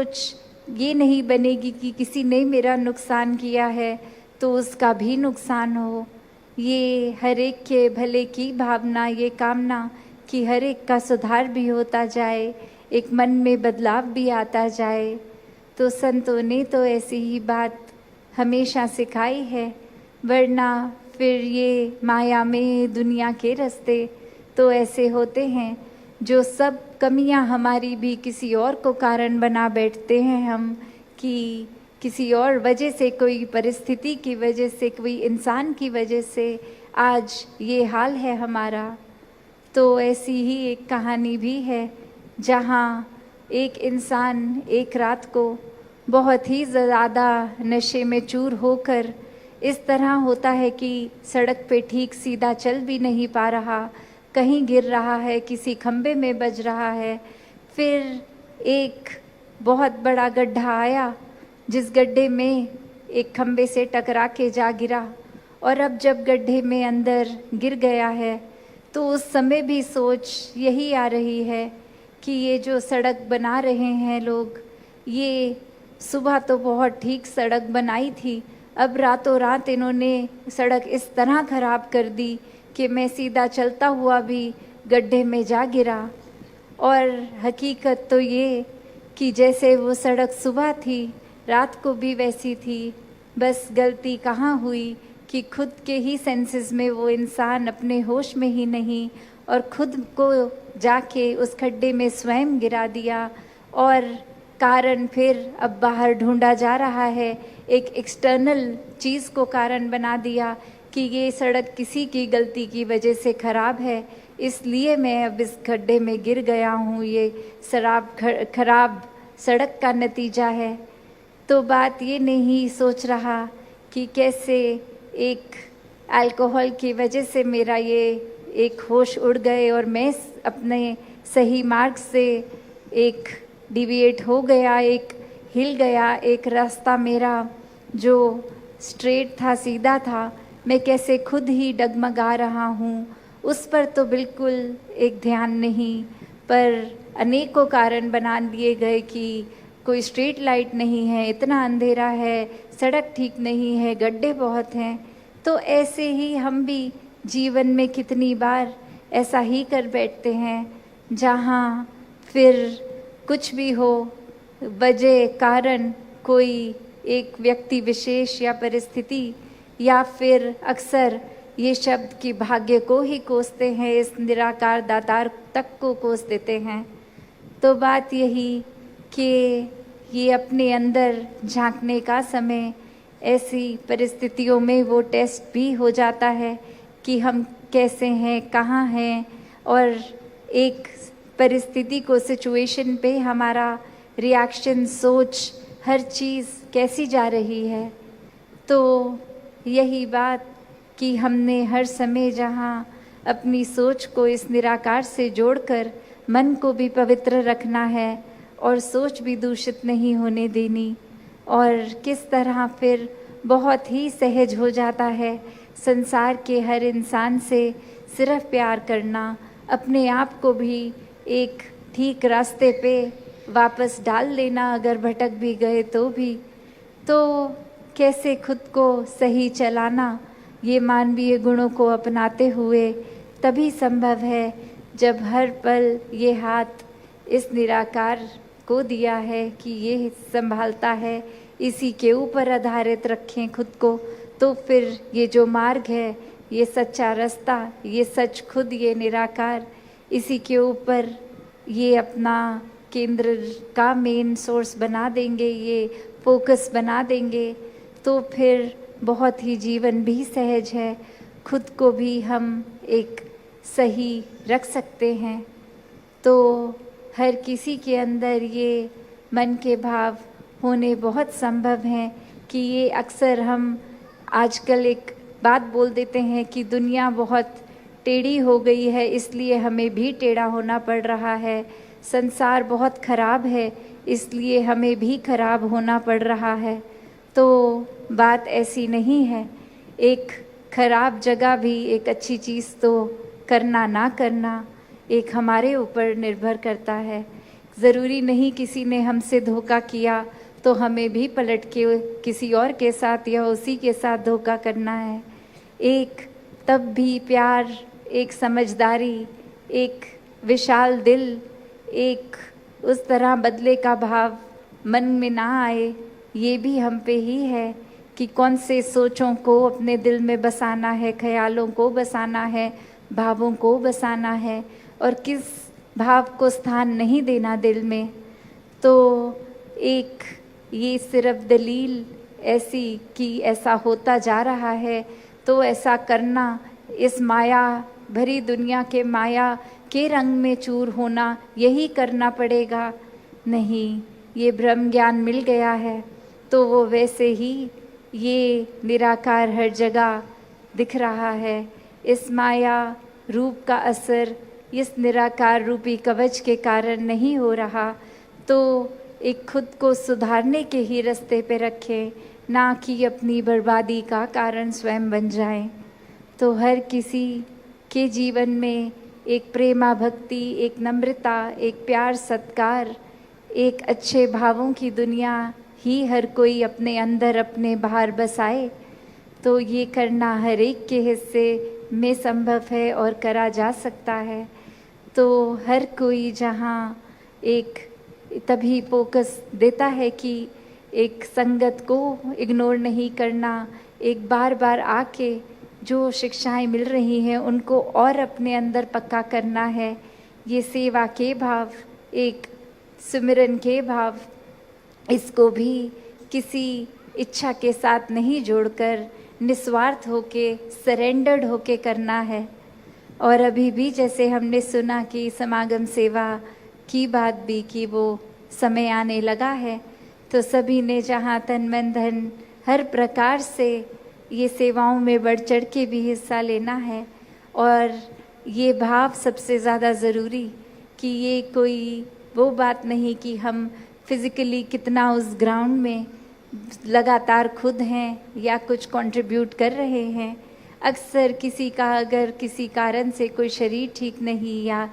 सोच ये नहीं बनेगी कि किसी ने मेरा नुकसान किया है तो उसका भी नुकसान हो। ये हर एक के भले की भावना, ये कामना कि हर एक का सुधार भी होता जाए, एक मन में बदलाव भी आता जाए। तो संतों ने तो ऐसी ही बात हमेशा सिखाई है, वरना फिर ये माया में दुनिया के रास्ते तो ऐसे होते हैं जो सब कमियां हमारी भी किसी और को कारण बना बैठते हैं हम, कि किसी और वजह से, कोई परिस्थिति की वजह से, कोई इंसान की वजह से आज ये हाल है हमारा। तो ऐसी ही एक कहानी भी है जहाँ एक इंसान एक रात को बहुत ही ज़्यादा नशे में चूर होकर इस तरह होता है कि सड़क पे ठीक सीधा चल भी नहीं पा रहा, कहीं गिर रहा है, किसी खम्बे में बज रहा है। फिर एक बहुत बड़ा गड्ढा आया जिस गड्ढे में एक खम्बे से टकरा के जा गिरा, और अब जब गड्ढे में अंदर गिर गया है तो उस समय भी सोच यही आ रही है कि ये जो सड़क बना रहे हैं लोग, ये सुबह तो बहुत ठीक सड़क बनाई थी, अब रातों रात इन्होंने सड़क इस तरह खराब कर दी कि मैं सीधा चलता हुआ भी गड्ढे में जा गिरा। और हकीकत तो ये कि जैसे वो सड़क सुबह थी रात को भी वैसी थी, बस गलती कहाँ हुई कि खुद के ही सेंसेस में वो इंसान अपने होश में ही नहीं, और खुद को जाके उस खड्डे में स्वयं गिरा दिया। और कारण फिर अब बाहर ढूंढा जा रहा है, एक एक्सटर्नल चीज़ को कारण बना दिया कि ये सड़क किसी की गलती की वजह से ख़राब है, इसलिए मैं अब इस खड्डे में गिर गया हूँ, ये खराब सड़क का नतीजा है। तो बात ये नहीं सोच रहा कि कैसे एक अल्कोहल की वजह से मेरा ये एक होश उड़ गए और मैं अपने सही मार्ग से एक डिविएट हो गया, एक हिल गया, एक रास्ता मेरा जो स्ट्रेट था, सीधा था, मैं कैसे खुद ही डगमगा रहा हूँ, उस पर तो बिल्कुल एक ध्यान नहीं, पर अनेकों कारण बना दिए गए कि कोई स्ट्रीट लाइट नहीं है, इतना अंधेरा है, सड़क ठीक नहीं है, गड्ढे बहुत हैं। तो ऐसे ही हम भी जीवन में कितनी बार ऐसा ही कर बैठते हैं, जहाँ फिर कुछ भी हो, वजह कारण कोई एक व्यक्ति विशेष या परिस्थिति, या फिर अक्सर ये शब्द कि भाग्य को ही कोसते हैं, इस निराकार दातार तक को कोस देते हैं। तो बात यही कि ये अपने अंदर झांकने का समय, ऐसी परिस्थितियों में वो टेस्ट भी हो जाता है कि हम कैसे हैं, कहाँ हैं, और एक परिस्थिति को, सिचुएशन पे हमारा रिएक्शन, सोच, हर चीज़ कैसी जा रही है। तो यही बात कि हमने हर समय जहाँ अपनी सोच को इस निराकार से जोड़कर मन को भी पवित्र रखना है और सोच भी दूषित नहीं होने देनी, और किस तरह फिर बहुत ही सहज हो जाता है संसार के हर इंसान से सिर्फ प्यार करना, अपने आप को भी एक ठीक रास्ते पे वापस डाल लेना, अगर भटक भी गए तो भी। तो कैसे खुद को सही चलाना, ये मानवीय गुणों को अपनाते हुए तभी संभव है जब हर पल ये हाथ इस निराकार को दिया है कि ये संभालता है, इसी के ऊपर आधारित रखें खुद को। तो फिर ये जो मार्ग है, ये सच्चा रास्ता, ये सच खुद, ये निराकार, इसी के ऊपर ये अपना केंद्र का मेन सोर्स बना देंगे, ये फोकस बना देंगे, तो फिर बहुत ही जीवन भी सहज है, खुद को भी हम एक सही रख सकते हैं। तो हर किसी के अंदर ये मन के भाव होने बहुत संभव हैं कि ये अक्सर हम आजकल एक बात बोल देते हैं कि दुनिया बहुत टेढ़ी हो गई है, इसलिए हमें भी टेढ़ा होना पड़ रहा है, संसार बहुत खराब है इसलिए हमें भी खराब होना पड़ रहा है। तो बात ऐसी नहीं है, एक खराब जगह भी एक अच्छी चीज़ तो करना ना करना एक हमारे ऊपर निर्भर करता है। ज़रूरी नहीं किसी ने हमसे धोखा किया तो हमें भी पलट के किसी और के साथ या उसी के साथ धोखा करना है। एक तब भी प्यार, एक समझदारी, एक विशाल दिल, एक उस तरह बदले का भाव मन में ना आए, ये भी हम पे ही है कि कौन से सोचों को अपने दिल में बसाना है, ख्यालों को बसाना है, भावों को बसाना है और किस भाव को स्थान नहीं देना दिल में। तो एक ये सिर्फ दलील ऐसी कि ऐसा होता जा रहा है तो ऐसा करना, इस माया भरी दुनिया के माया के रंग में चूर होना, यही करना पड़ेगा। नहीं, ये ब्रह्म ज्ञान मिल गया है तो वो वैसे ही ये निराकार हर जगह दिख रहा है। इस माया रूप का असर इस निराकार रूपी कवच के कारण नहीं हो रहा, तो एक खुद को सुधारने के ही रास्ते पे रखें, ना कि अपनी बर्बादी का कारण स्वयं बन जाएं। तो हर किसी के जीवन में एक प्रेमा भक्ति, एक नम्रता, एक प्यार सत्कार, एक अच्छे भावों की दुनिया ही हर कोई अपने अंदर अपने बाहर बसाए, तो ये करना हर एक के हिस्से में संभव है और करा जा सकता है। तो हर कोई जहाँ एक तभी फोकस देता है कि एक संगत को इग्नोर नहीं करना, एक बार बार आके जो शिक्षाएं मिल रही हैं उनको और अपने अंदर पक्का करना है। ये सेवा के भाव, एक सिमरन के भाव, इसको भी किसी इच्छा के साथ नहीं जोड़कर निस्वार्थ होके, सरेंडर्ड होके करना है। और अभी भी जैसे हमने सुना कि समागम सेवा की बात भी कि वो समय आने लगा है, तो सभी ने जहाँ तन मन धन हर प्रकार से ये सेवाओं में बढ़ चढ़ के भी हिस्सा लेना है। और ये भाव सबसे ज़्यादा ज़रूरी कि ये कोई वो बात नहीं कि हम फिज़िकली कितना उस ग्राउंड में लगातार खुद हैं या कुछ कंट्रीब्यूट कर रहे हैं। अक्सर किसी का अगर किसी कारण से कोई शरीर ठीक नहीं या